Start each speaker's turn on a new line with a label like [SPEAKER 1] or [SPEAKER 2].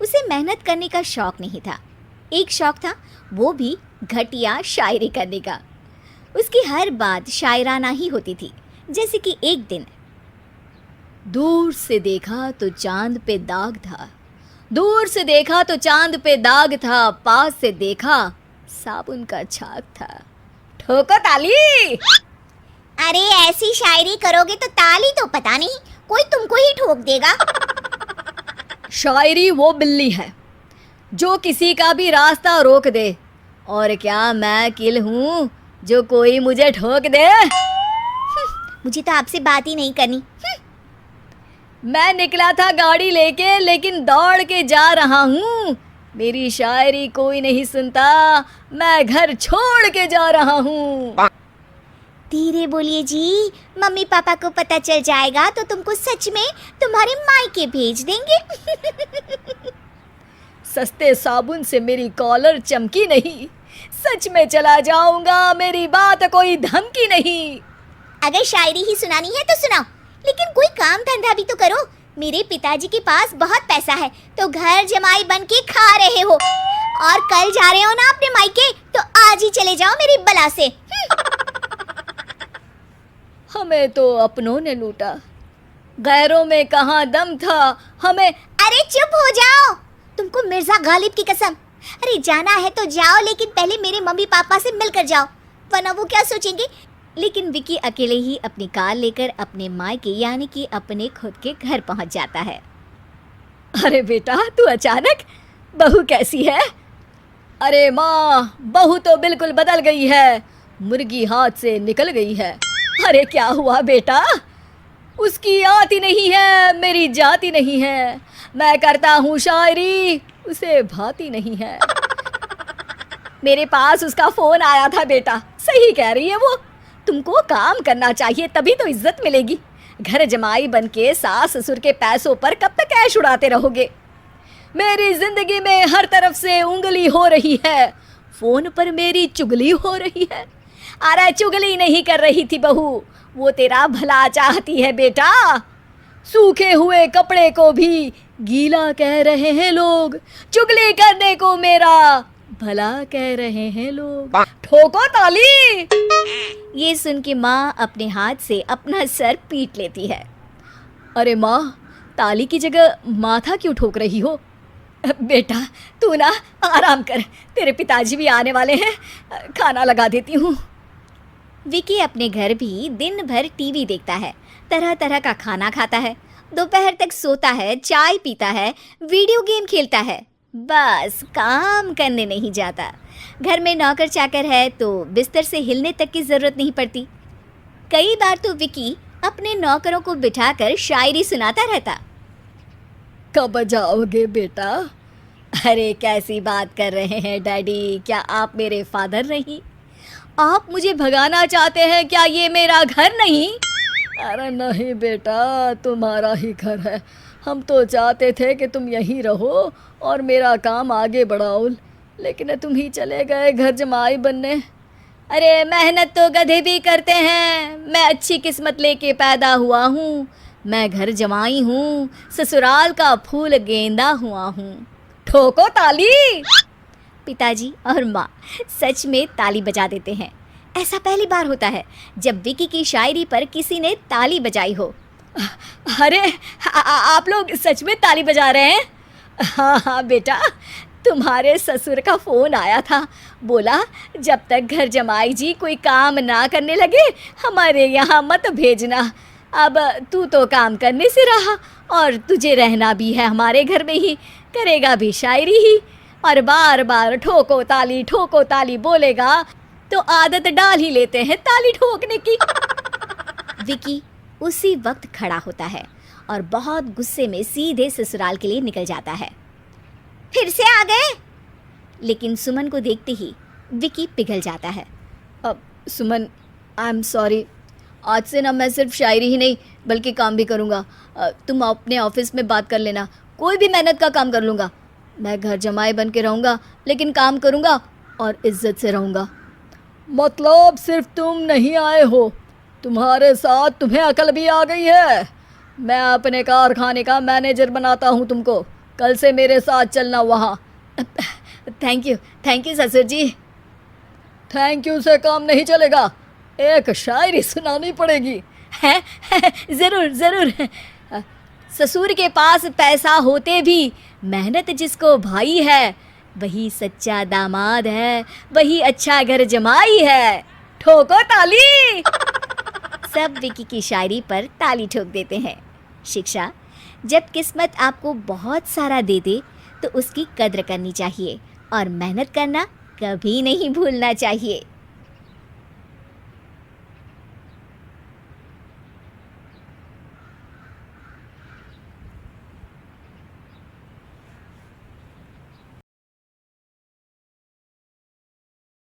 [SPEAKER 1] उसे मेहनत करने का शौक नहीं था। एक शौक था, वो भी घटिया शायरी करने का। उसकी हर बात शायराना ही होती थी। जैसे कि एक दिन, दूर से देखा तो चांद पे दाग था, दूर से देखा तो चांद पे दाग था, पास से देखा साबुन का छाग था। ठोको ताली।
[SPEAKER 2] अरे ऐसी शायरी करोगे तो ताली तो पता नहीं, कोई तुमको ही ठोक देगा।
[SPEAKER 1] शायरी वो बिल्ली है जो किसी का भी रास्ता रोक दे, और क्या मैं किल हूँ जो कोई मुझे ठोक दे।
[SPEAKER 2] मुझे तो आपसे बात ही नहीं करनी।
[SPEAKER 1] मैं निकला था गाड़ी लेके, लेकिन दौड़ के जा रहा हूँ। मेरी शायरी कोई नहीं सुनता, मैं घर छोड़ के जा रहा हूँ।
[SPEAKER 2] धीरे बोलिए जी, मम्मी पापा को पता चल जाएगा तो तुमको सच में तुम्हारे मायके भेज देंगे।
[SPEAKER 1] सस्ते साबुन से मेरी कॉलर चमकी नहीं, सच में चला जाऊंगा, मेरी बात कोई धमकी नहीं।
[SPEAKER 2] अगर शायरी ही सुनानी है तो सुनाओ, लेकिन कोई काम धंधा भी तो करो। मेरे पिताजी के पास बहुत पैसा है तो घर जमाई बन के खा रहे हो, और कल जा रहे हो ना अपने मायके, तो आज ही चले जाओ मेरी बला से।
[SPEAKER 1] हमें तो अपनों ने लूटा, गैरों में कहाँ दम था हमें।
[SPEAKER 2] अरे चुप हो जाओ, तुमको मिर्जा गालिब की कसम। अरे जाना है तो जाओ, लेकिन पहले मेरे मम्मी पापा से मिलकर जाओ, वरना वो क्या सोचेंगे।
[SPEAKER 1] लेकिन विकी अकेले ही अपनी कार लेकर अपने मायके यानी कि अपने खुद के घर पहुंच जाता है। अरे बेटा, तू अचानक, बहू कैसी है? अरे माँ, बहू तो बिल्कुल बदल गई है, मुर्गी हाथ से निकल गई है। अरे क्या हुआ बेटा? उसकी आती नहीं है, मेरी जाती नहीं है, मैं करता हूँ शायरी, उसे भाती नहीं है। मेरे पास उसका फोन आया था बेटा, सही कह रही है वो, तुमको काम करना चाहिए तभी तो इज्जत मिलेगी। घर जमाई बन के सास ससुर के पैसों पर कब तक ऐश उड़ाते रहोगे? मेरी जिंदगी में हर तरफ से उंगली हो रही है, फोन पर मेरी चुगली हो रही है। अरे चुगली नहीं कर रही थी बहू, वो तेरा भला चाहती है बेटा। सूखे हुए कपड़े को भी गीला कह रहे हैं लोग, चुगली करने को मेरा भला कह रहे हैं लोग। ठोको ताली। ये सुन के माँ अपने हाथ से अपना सर पीट लेती है। अरे माँ, ताली की जगह माथा क्यों ठोक रही हो? बेटा तू ना आराम कर, तेरे पिताजी भी आने वाले हैं, खाना लगा देती हूँ। विकी अपने घर भी दिन भर टीवी देखता है, तरह तरह का खाना खाता है, दोपहर तक सोता है, चाय पीता है, वीडियो गेम खेलता है, बस काम करने नहीं जाता। घर में नौकर चाकर है तो बिस्तर से हिलने तक की ज़रूरत नहीं पड़ती। कई बार तो विकी अपने नौकरों को बिठाकर शायरी सुनाता रहता। कब जाओगे बेटा? अरे कैसी बात कर रहे हैं डैडी, क्या आप मेरे फादर नहीं? आप मुझे भगाना चाहते हैं क्या? ये मेरा घर नहीं। अरे नहीं बेटा, तुम्हारा ही घर है, हम तो चाहते थे कि तुम यहीं रहो और मेरा काम आगे बढ़ाओ, लेकिन तुम ही चले गए घर जमाई बनने। अरे मेहनत तो गधे भी करते हैं, मैं अच्छी किस्मत लेके पैदा हुआ हूँ, मैं घर जमाई हूँ, ससुराल का फूल गेंदा हुआ हूँ। ठोको ताली। पिताजी और माँ सच में ताली बजा देते हैं। ऐसा पहली बार होता है जब विकी की शायरी पर किसी ने ताली बजाई हो। अरे आप लोग सच में ताली बजा रहे हैं? हाँ हाँ बेटा, तुम्हारे ससुर का फ़ोन आया था, बोला जब तक घर जमाई जी कोई काम ना करने लगे हमारे यहाँ मत भेजना। अब तू तो काम करने से रहा और तुझे रहना भी है हमारे घर में ही, करेगा भी शायरी ही, और बार बार ठोको ताली बोलेगा तो आदत डाल ही लेते हैं ताली ठोकने की। विकी उसी वक्त खड़ा होता है और बहुत गुस्से में सीधे ससुराल के लिए निकल जाता है।
[SPEAKER 2] फिर से आ गए?
[SPEAKER 1] लेकिन सुमन को देखते ही विकी पिघल जाता है। अब सुमन, आई एम सॉरी, आज से ना मैं सिर्फ शायरी ही नहीं बल्कि काम भी करूँगा। तुम अपने ऑफिस में बात कर लेना, कोई भी मेहनत का काम कर लूँगा। मैं घर जमाई बन के रहूँगा, लेकिन काम करूँगा और इज्जत से रहूँगा। मतलब सिर्फ तुम नहीं आए हो, तुम्हारे साथ तुम्हें अकल भी आ गई है। मैं अपने कारखाने का मैनेजर बनाता हूँ तुमको, कल से मेरे साथ चलना वहाँ। थैंक यू ससुर जी। थैंक यू से काम नहीं चलेगा, एक शायरी सुनानी पड़ेगी। है ज़रूर ज़रूर। ससुर के पास पैसा होते भी मेहनत जिसको भाई है, वही सच्चा दामाद है, वही अच्छा घर जमाई है। ठोको ताली। सब विकी की शायरी पर ताली ठोक देते हैं। शिक्षा, जब किस्मत आपको बहुत सारा दे दे तो उसकी कद्र करनी चाहिए और मेहनत करना कभी नहीं भूलना चाहिए।